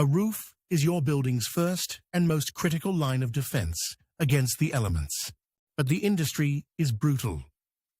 A roof is your building's first and most critical line of defense against the elements. But the industry is brutal.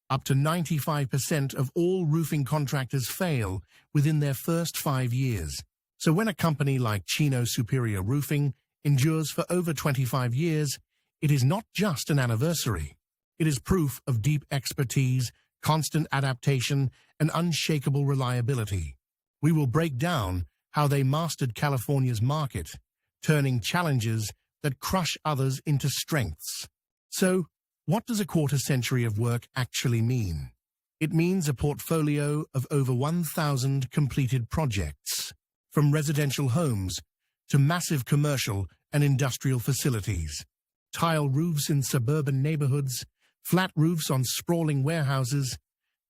Up to 95% of all roofing contractors fail within their first 5 years. So when a company like Chino Superior Roofing endures for over 25 years, it is not just an anniversary. It is proof of deep expertise, constant adaptation, and unshakable reliability. We will break down how they mastered California's market, turning challenges that crush others into strengths. So, what does a quarter century of work actually mean? It means a portfolio of over 1,000 completed projects, from residential homes to massive commercial and industrial facilities, tile roofs in suburban neighborhoods, flat roofs on sprawling warehouses,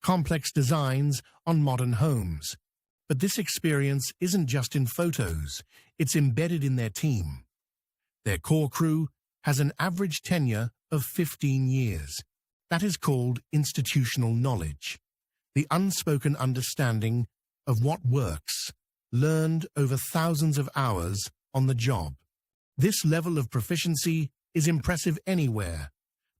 complex designs on modern homes. But this experience isn't just in photos, it's embedded in their team. Their core crew has an average tenure of 15 years. That is called institutional knowledge, the unspoken understanding of what works, learned over thousands of hours on the job. This level of proficiency is impressive anywhere,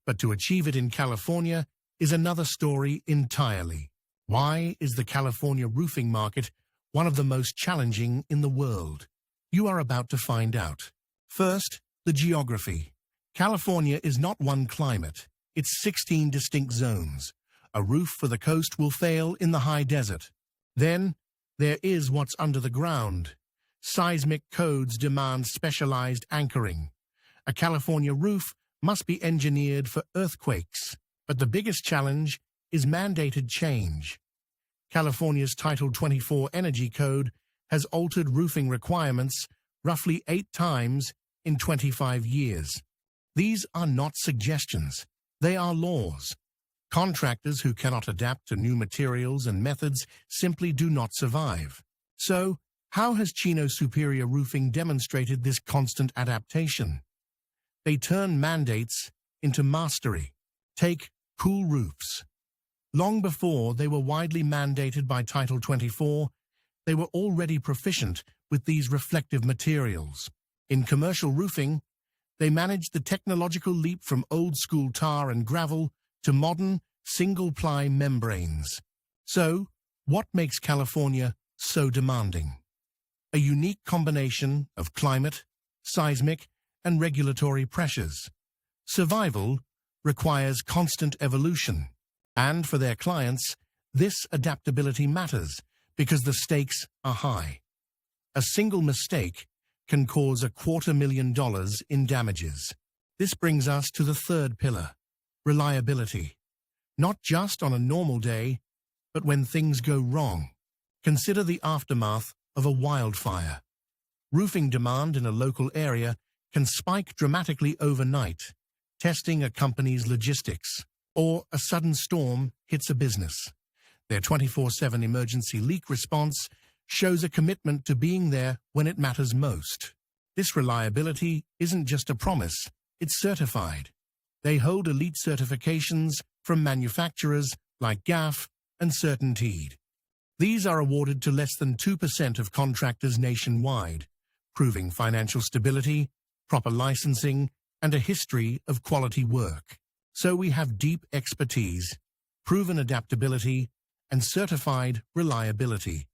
but to achieve it in California is another story entirely. Why is the California roofing market one of the most challenging in the world? You are about to find out. First, the geography. California is not one climate, it's 16 distinct zones. A roof for the coast will fail in the high desert. Then, there is what's under the ground. Seismic codes demand specialized anchoring. A California roof must be engineered for earthquakes. But the biggest challenge is mandated change. California's Title 24 Energy Code has altered roofing requirements roughly 8 times in 25 years. These are not suggestions. They are laws. Contractors who cannot adapt to new materials and methods simply do not survive. So, how has Chino Superior Roofing demonstrated this constant adaptation? They turn mandates into mastery. Take cool roofs. Long before they were widely mandated by Title 24, they were already proficient with these reflective materials. In commercial roofing, they managed the technological leap from old-school tar and gravel to modern, single-ply membranes. So, what makes California so demanding? A unique combination of climate, seismic, and regulatory pressures. Survival requires constant evolution. And for their clients, this adaptability matters because the stakes are high. A single mistake can cause $250,000 in damages. This brings us to the third pillar, reliability. Not just on a normal day, but when things go wrong. Consider the aftermath of a wildfire. Roofing demand in a local area can spike dramatically overnight, testing a company's logistics. Or a sudden storm hits a business. Their 24/7 emergency leak response shows a commitment to being there when it matters most. This reliability isn't just a promise, it's certified. They hold elite certifications from manufacturers like GAF and CertainTeed. These are awarded to less than 2% of contractors nationwide, proving financial stability, proper licensing, and a history of quality work. So we have deep expertise, proven adaptability, and certified reliability.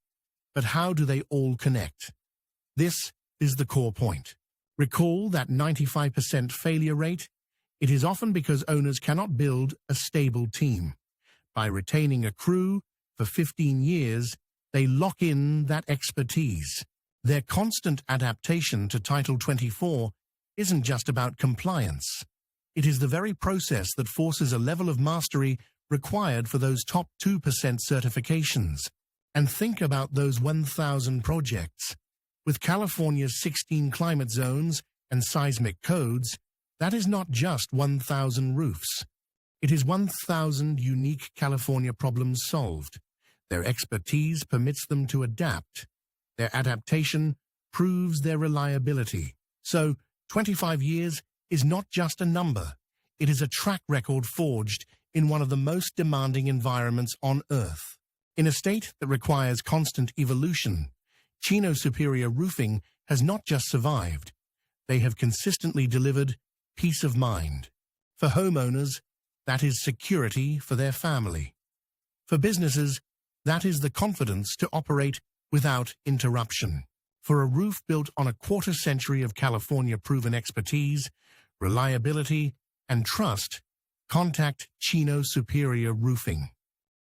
But how do they all connect? This is the core point. Recall that 95% failure rate? It is often because owners cannot build a stable team. By retaining a crew for 15 years, they lock in that expertise. Their constant adaptation to Title 24 isn't just about compliance. It is the very process that forces a level of mastery required for those top 2% certifications. And think about those 1,000 projects. With California's 16 climate zones and seismic codes, that is not just 1,000 roofs. It is 1,000 unique California problems solved. Their expertise permits them to adapt. Their adaptation proves their reliability. So, 25 years is not just a number. It is a track record forged in one of the most demanding environments on Earth. In a state that requires constant evolution, Chino Superior Roofing has not just survived, they have consistently delivered peace of mind. For homeowners, that is security for their family. For businesses, that is the confidence to operate without interruption. For a roof built on a quarter-century of California-proven expertise, reliability, and trust, contact Chino Superior Roofing.